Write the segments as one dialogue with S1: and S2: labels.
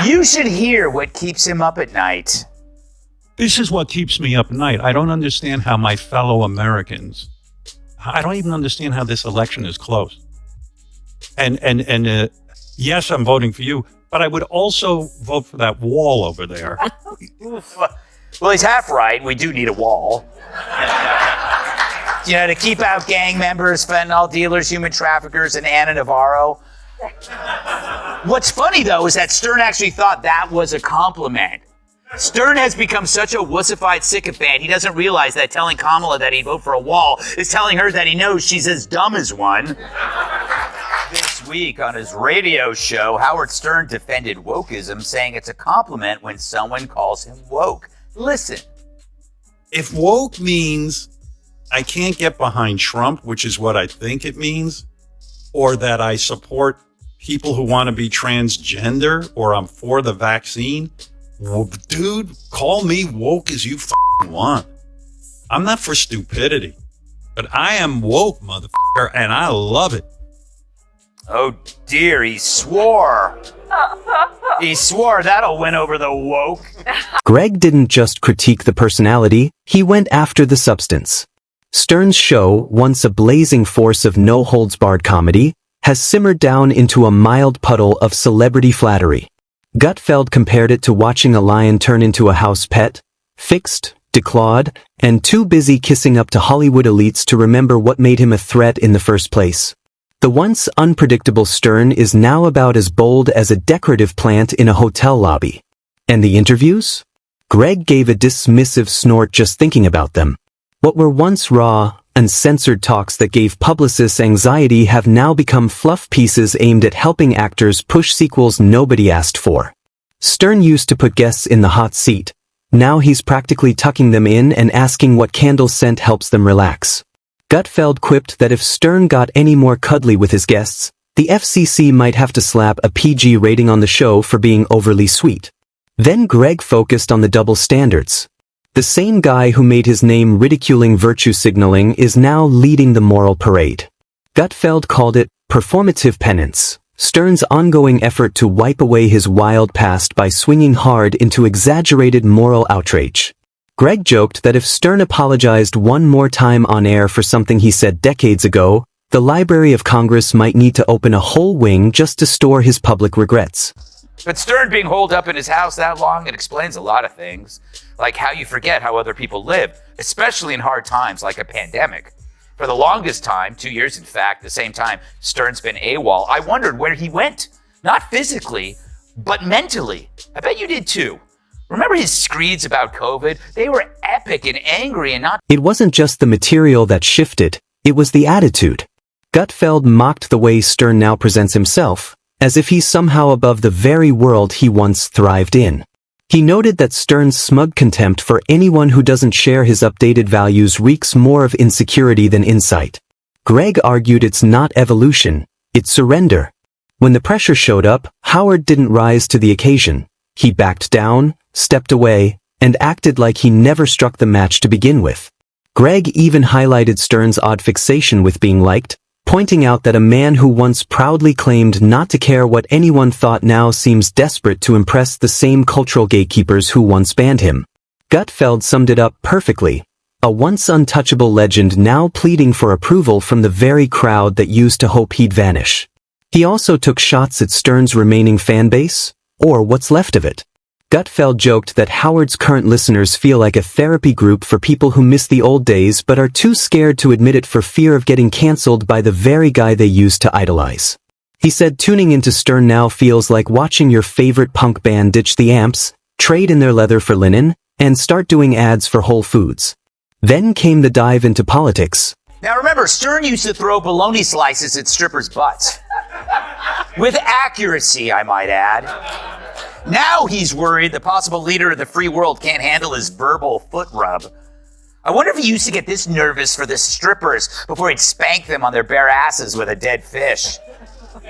S1: You should hear what keeps him up at night.
S2: This is what keeps me up at night. I don't understand how my fellow Americans, I don't even understand how this election is close. And yes, I'm voting for you, but I would also vote for that wall over there.
S1: Well, he's half right. We do need a wall. To keep out gang members, fentanyl dealers, human traffickers, and Anna Navarro. What's funny, though, is that Stern actually thought that was a compliment. Stern has become such a wussified sycophant, he doesn't realize that telling Kamala that he'd vote for a wall is telling her that he knows she's as dumb as one. This week on his radio show, Howard Stern defended wokeism, saying it's a compliment when someone calls him woke. Listen.
S2: If woke means I can't get behind Trump, which is what I think it means, or that I support people who want to be transgender, or I'm for the vaccine, well, dude, call me woke as you want. I'm not for stupidity, but I am woke, motherfucker, and I love it.
S1: Oh dear, he swore. He swore that'll win over the woke.
S3: Greg didn't just critique the personality, he went after the substance. Stern's show, once a blazing force of no-holds-barred comedy, has simmered down into a mild puddle of celebrity flattery. Gutfeld compared it to watching a lion turn into a house pet, fixed, declawed, and too busy kissing up to Hollywood elites to remember what made him a threat in the first place. The once unpredictable Stern is now about as bold as a decorative plant in a hotel lobby. And the interviews? Greg gave a dismissive snort just thinking about them. What were once raw, uncensored talks that gave publicists anxiety have now become fluff pieces aimed at helping actors push sequels nobody asked for. Stern used to put guests in the hot seat. Now he's practically tucking them in and asking what candle scent helps them relax. Gutfeld quipped that if Stern got any more cuddly with his guests, the FCC might have to slap a PG rating on the show for being overly sweet. Then Greg focused on the double standards. The same guy who made his name ridiculing virtue signaling is now leading the moral parade. Gutfeld called it performative penance, Stern's ongoing effort to wipe away his wild past by swinging hard into exaggerated moral outrage. Greg joked that if Stern apologized one more time on air for something he said decades ago, the Library of Congress might need to open a whole wing just to store his public regrets.
S1: But Stern being holed up in his house that long, it explains a lot of things, like how you forget how other people live, especially in hard times like a pandemic. For the longest time, 2 years in fact, the same time Stern's been AWOL, I wondered where he went. Not physically, but mentally. I bet you did too. Remember his screeds about COVID? They were epic and angry and not...
S3: It wasn't just the material that shifted, it was the attitude. Gutfeld mocked the way Stern now presents himself, as if he's somehow above the very world he once thrived in. He noted that Stern's smug contempt for anyone who doesn't share his updated values reeks more of insecurity than insight. Greg argued it's not evolution, it's surrender. When the pressure showed up, Howard didn't rise to the occasion. He backed down, stepped away, and acted like he never struck the match to begin with. Greg even highlighted Stern's odd fixation with being liked, pointing out that a man who once proudly claimed not to care what anyone thought now seems desperate to impress the same cultural gatekeepers who once banned him. Gutfeld summed it up perfectly. A once untouchable legend now pleading for approval from the very crowd that used to hope he'd vanish. He also took shots at Stern's remaining fan base, or what's left of it. Gutfeld joked that Howard's current listeners feel like a therapy group for people who miss the old days but are too scared to admit it for fear of getting canceled by the very guy they used to idolize. He said tuning into Stern now feels like watching your favorite punk band ditch the amps, trade in their leather for linen, and start doing ads for Whole Foods. Then came the dive into politics.
S1: Now remember, Stern used to throw bologna slices at strippers' butts. With accuracy, I might add. Now he's worried the possible leader of the free world can't handle his verbal foot rub. I wonder if he used to get this nervous for the strippers before he'd spank them on their bare asses with a dead fish.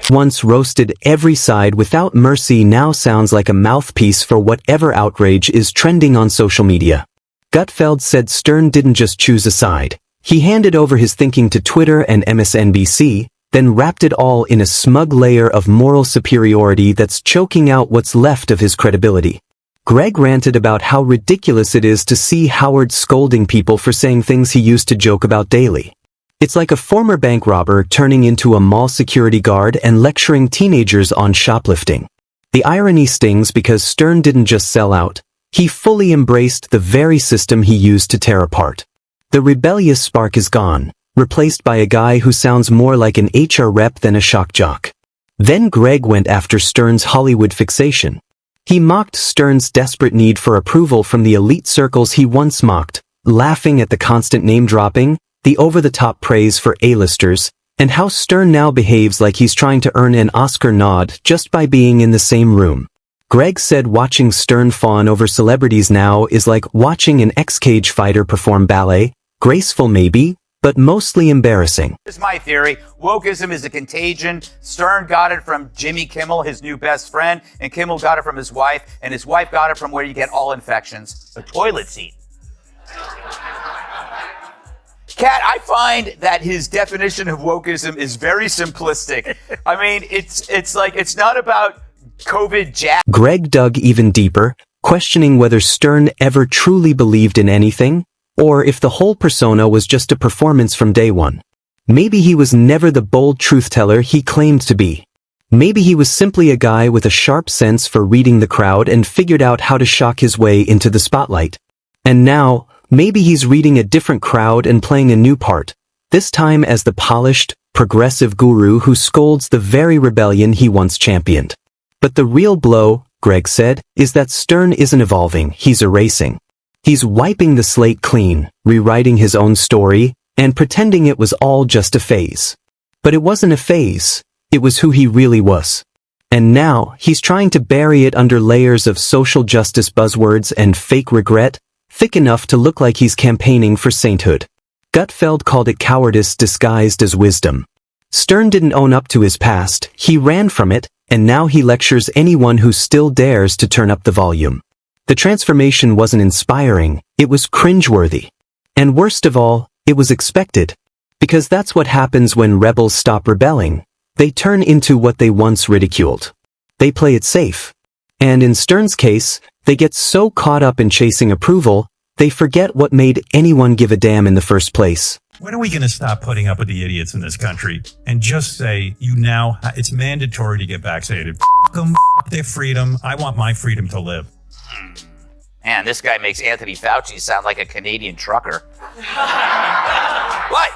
S3: Once roasted every side without mercy now sounds like a mouthpiece for whatever outrage is trending on social media. Gutfeld said Stern didn't just choose a side. He handed over his thinking to Twitter and MSNBC, then wrapped it all in a smug layer of moral superiority that's choking out what's left of his credibility. Greg ranted about how ridiculous it is to see Howard scolding people for saying things he used to joke about daily. It's like a former bank robber turning into a mall security guard and lecturing teenagers on shoplifting. The irony stings because Stern didn't just sell out. He fully embraced the very system he used to tear apart. The rebellious spark is gone, replaced by a guy who sounds more like an HR rep than a shock jock. Then Greg went after Stern's Hollywood fixation. He mocked Stern's desperate need for approval from the elite circles he once mocked, laughing at the constant name-dropping, the over-the-top praise for A-listers, and how Stern now behaves like he's trying to earn an Oscar nod just by being in the same room. Greg said watching Stern fawn over celebrities now is like watching an ex-cage fighter perform ballet, graceful maybe, but mostly embarrassing.
S1: Here's my theory. Wokeism is a contagion. Stern got it from Jimmy Kimmel, his new best friend, and Kimmel got it from his wife, and his wife got it from where you get all infections, a toilet seat. Kat, I find that his definition of wokeism is very simplistic. I mean, it's like, it's not about COVID jab.
S3: Greg dug even deeper, questioning whether Stern ever truly believed in anything, or if the whole persona was just a performance from day one. Maybe he was never the bold truth-teller he claimed to be. Maybe he was simply a guy with a sharp sense for reading the crowd and figured out how to shock his way into the spotlight. And now, maybe he's reading a different crowd and playing a new part, this time as the polished, progressive guru who scolds the very rebellion he once championed. But the real blow, Greg said, is that Stern isn't evolving, he's erasing. He's wiping the slate clean, rewriting his own story, and pretending it was all just a phase. But it wasn't a phase, it was who he really was. And now, he's trying to bury it under layers of social justice buzzwords and fake regret, thick enough to look like he's campaigning for sainthood. Gutfeld called it cowardice disguised as wisdom. Stern didn't own up to his past, he ran from it, and now he lectures anyone who still dares to turn up the volume. The transformation wasn't inspiring, it was cringeworthy. And worst of all, it was expected. Because that's what happens when rebels stop rebelling. They turn into what they once ridiculed. They play it safe. And in Stern's case, they get so caught up in chasing approval, they forget what made anyone give a damn in the first place.
S2: When are we going to stop putting up with the idiots in this country and just say, it's mandatory to get vaccinated. F them, f their freedom. I want my freedom to live.
S1: Man, this guy makes Anthony Fauci sound like a Canadian trucker. What?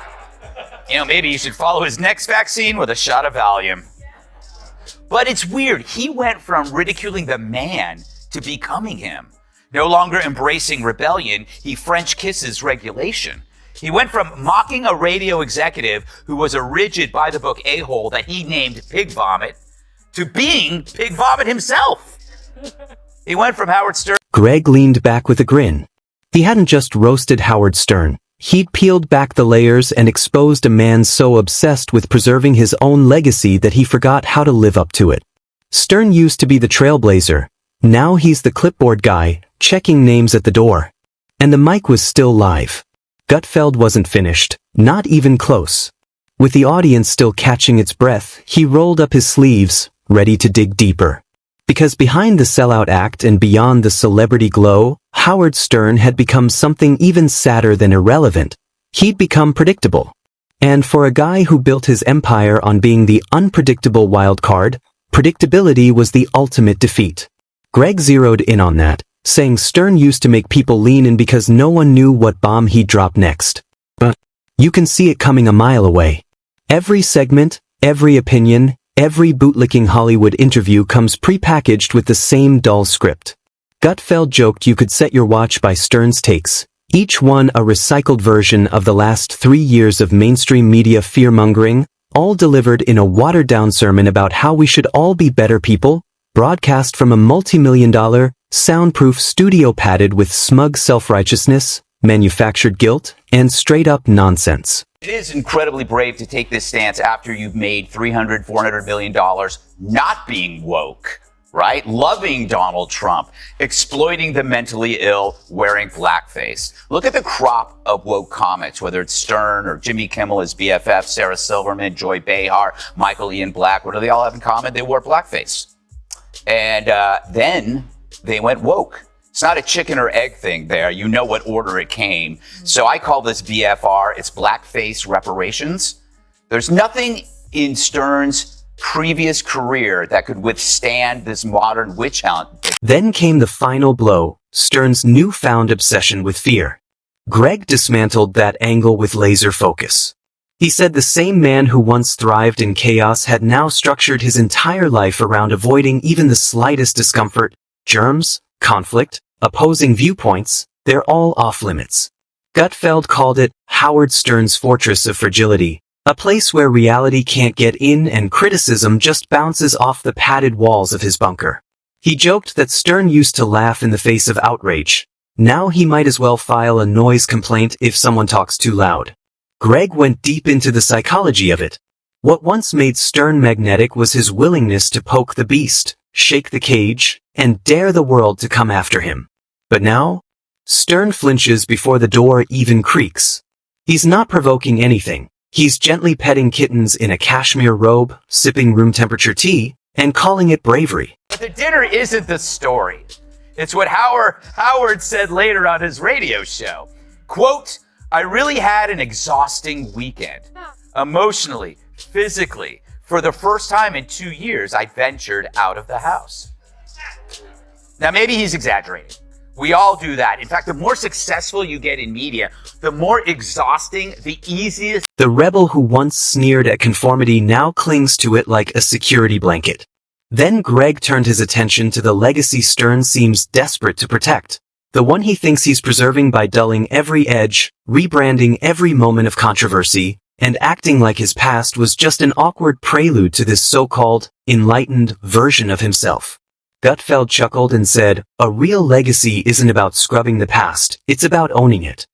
S1: Maybe you should follow his next vaccine with a shot of Valium. But it's weird. He went from ridiculing the man to becoming him. No longer embracing rebellion, he French kisses regulation. He went from mocking a radio executive who was a rigid by-the-book a-hole that he named Pig Vomit to being Pig Vomit himself. He went from Howard Stern.
S3: Greg leaned back with a grin. He hadn't just roasted Howard Stern. He'd peeled back the layers and exposed a man so obsessed with preserving his own legacy that he forgot how to live up to it. Stern used to be the trailblazer. Now he's the clipboard guy, checking names at the door. And the mic was still live. Gutfeld wasn't finished, not even close. With the audience still catching its breath, he rolled up his sleeves, ready to dig deeper. Because behind the sellout act and beyond the celebrity glow, Howard Stern had become something even sadder than irrelevant. He'd become predictable. And for a guy who built his empire on being the unpredictable wild card, predictability was the ultimate defeat. Greg zeroed in on that, saying Stern used to make people lean in because no one knew what bomb he'd drop next. But you can see it coming a mile away. Every segment, every opinion, every bootlicking Hollywood interview comes pre-packaged with the same dull script. Gutfeld joked you could set your watch by Stern's takes, each one a recycled version of the last 3 years of mainstream media fear-mongering, all delivered in a watered-down sermon about how we should all be better people, broadcast from a multi-million-dollar, soundproof studio padded with smug self-righteousness, manufactured guilt, and straight-up nonsense.
S1: It is incredibly brave to take this stance after you've made $300, $400 million not being woke. right? Loving Donald Trump, exploiting the mentally ill, wearing blackface. Look at the crop of woke comics, whether it's Stern or Jimmy Kimmel, his BFF, Sarah Silverman, Joy Behar, Michael Ian Black. What do they all have in common? They wore blackface. And then they went woke. It's not a chicken or egg thing there. You know what order it came. So I call this BFR. It's blackface reparations. There's nothing in Stern's previous career that could withstand this modern witch hunt.
S3: Then came the final blow, Stern's newfound obsession with fear. Greg dismantled that angle with laser focus. He said the same man who once thrived in chaos had now structured his entire life around avoiding even the slightest discomfort, germs, conflict, opposing viewpoints. They're all off limits. Gutfeld called it Howard Stern's fortress of fragility, a place where reality can't get in and criticism just bounces off the padded walls of his bunker. He joked that Stern used to laugh in the face of outrage. Now he might as well file a noise complaint if someone talks too loud. Greg went deep into the psychology of it. What once made Stern magnetic was his willingness to poke the beast, shake the cage, and dare the world to come after him. But now, Stern flinches before the door even creaks. He's not provoking anything. He's gently petting kittens in a cashmere robe, sipping room temperature tea, and calling it bravery.
S1: But the dinner isn't the story. It's what Howard said later on his radio show. Quote, I really had an exhausting weekend. Emotionally, physically. For the first time in 2 years, I ventured out of the house. Now, maybe he's exaggerating. We all do that. In fact, the more successful you get in media, the more exhausting, the easiest.
S3: The rebel who once sneered at conformity now clings to it like a security blanket. Then Greg turned his attention to the legacy Stern seems desperate to protect. The one he thinks he's preserving by dulling every edge, rebranding every moment of controversy, and acting like his past was just an awkward prelude to this so-called enlightened version of himself. Gutfeld chuckled and said, a real legacy isn't about scrubbing the past, it's about owning it.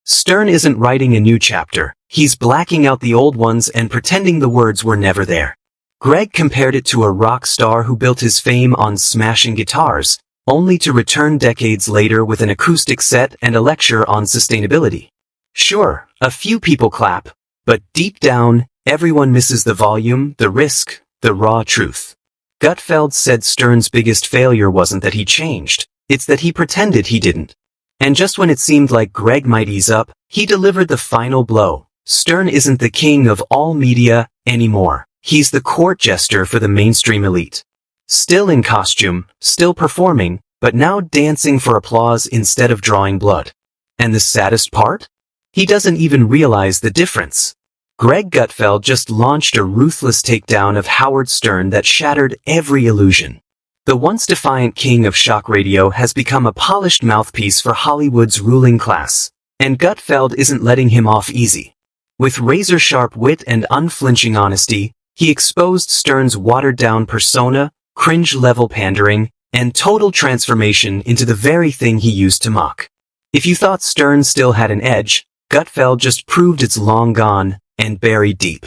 S3: Stern isn't writing a new chapter, he's blacking out the old ones and pretending the words were never there. Greg compared it to a rock star who built his fame on smashing guitars, only to return decades later with an acoustic set and a lecture on sustainability. Sure, a few people clap, but deep down, everyone misses the volume, the risk, the raw truth. Gutfeld said Stern's biggest failure wasn't that he changed, it's that he pretended he didn't. And just when it seemed like Greg might ease up, he delivered the final blow. Stern isn't the king of all media anymore. He's the court jester for the mainstream elite. Still in costume, still performing, but now dancing for applause instead of drawing blood. And the saddest part? He doesn't even realize the difference. Greg Gutfeld just launched a ruthless takedown of Howard Stern that shattered every illusion. The once defiant king of shock radio has become a polished mouthpiece for Hollywood's ruling class, and Gutfeld isn't letting him off easy. With razor-sharp wit and unflinching honesty, he exposed Stern's watered-down persona, cringe-level pandering, and total transformation into the very thing he used to mock. If you thought Stern still had an edge, Gutfeld just proved it's long gone and buried deep.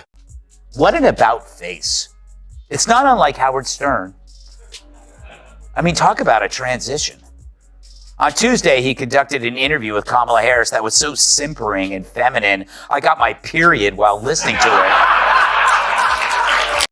S1: What an about-face. It's not unlike Howard Stern. I mean, talk about a transition. On Tuesday, he conducted an interview with Kamala Harris that was so simpering and feminine, I got my period while listening to it.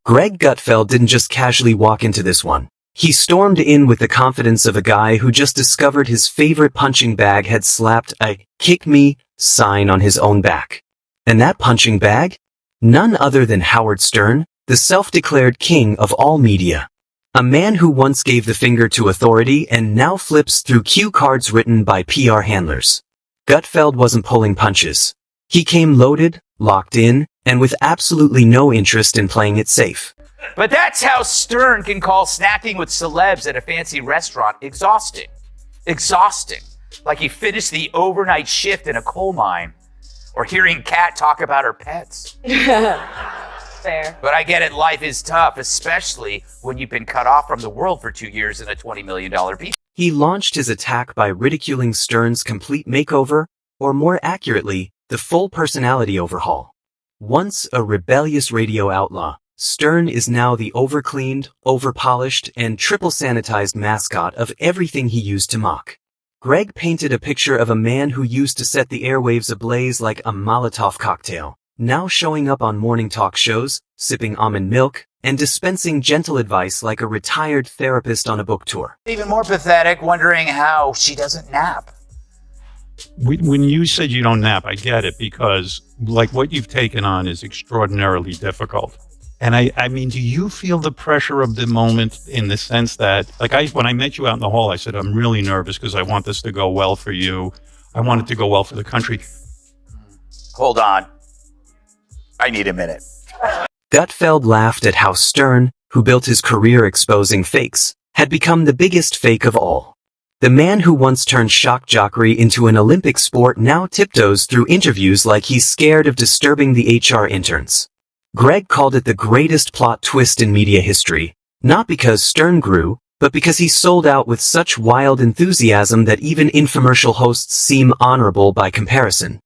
S3: Greg Gutfeld didn't just casually walk into this one. He stormed in with the confidence of a guy who just discovered his favorite punching bag had slapped a "kick me" sign on his own back. And that punching bag? None other than Howard Stern, the self-declared king of all media. A man who once gave the finger to authority and now flips through cue cards written by PR handlers. Gutfeld wasn't pulling punches. He came loaded, locked in, and with absolutely no interest in playing it safe.
S1: But that's how Stern can call snacking with celebs at a fancy restaurant exhausting. Exhausting. Like he finished the overnight shift in a coal mine. Or hearing Kat talk about her pets.
S4: Fair.
S1: But I get it, life is tough, especially when you've been cut off from the world for 2 years in a $20 million piece.
S3: He launched his attack by ridiculing Stern's complete makeover, or more accurately, the full personality overhaul. Once a rebellious radio outlaw, Stern is now the overcleaned, overpolished, and triple sanitized mascot of everything he used to mock. Greg painted a picture of a man who used to set the airwaves ablaze like a Molotov cocktail, now showing up on morning talk shows, sipping almond milk, and dispensing gentle advice like a retired therapist on a book tour.
S1: Even more pathetic, wondering how she doesn't nap.
S2: When you said you don't nap, I get it, because like what you've taken on is extraordinarily difficult. And I mean, do you feel the pressure of the moment in the sense that, like, when I met you out in the hall, I said, I'm really nervous because I want this to go well for you. I want it to go well for the country.
S1: Hold on. I need a minute.
S3: Gutfeld laughed at how Stern, who built his career exposing fakes, had become the biggest fake of all. The man who once turned shock jockery into an Olympic sport now tiptoes through interviews like he's scared of disturbing the HR interns. Greg called it the greatest plot twist in media history, not because Stern grew, but because he sold out with such wild enthusiasm that even infomercial hosts seem honorable by comparison.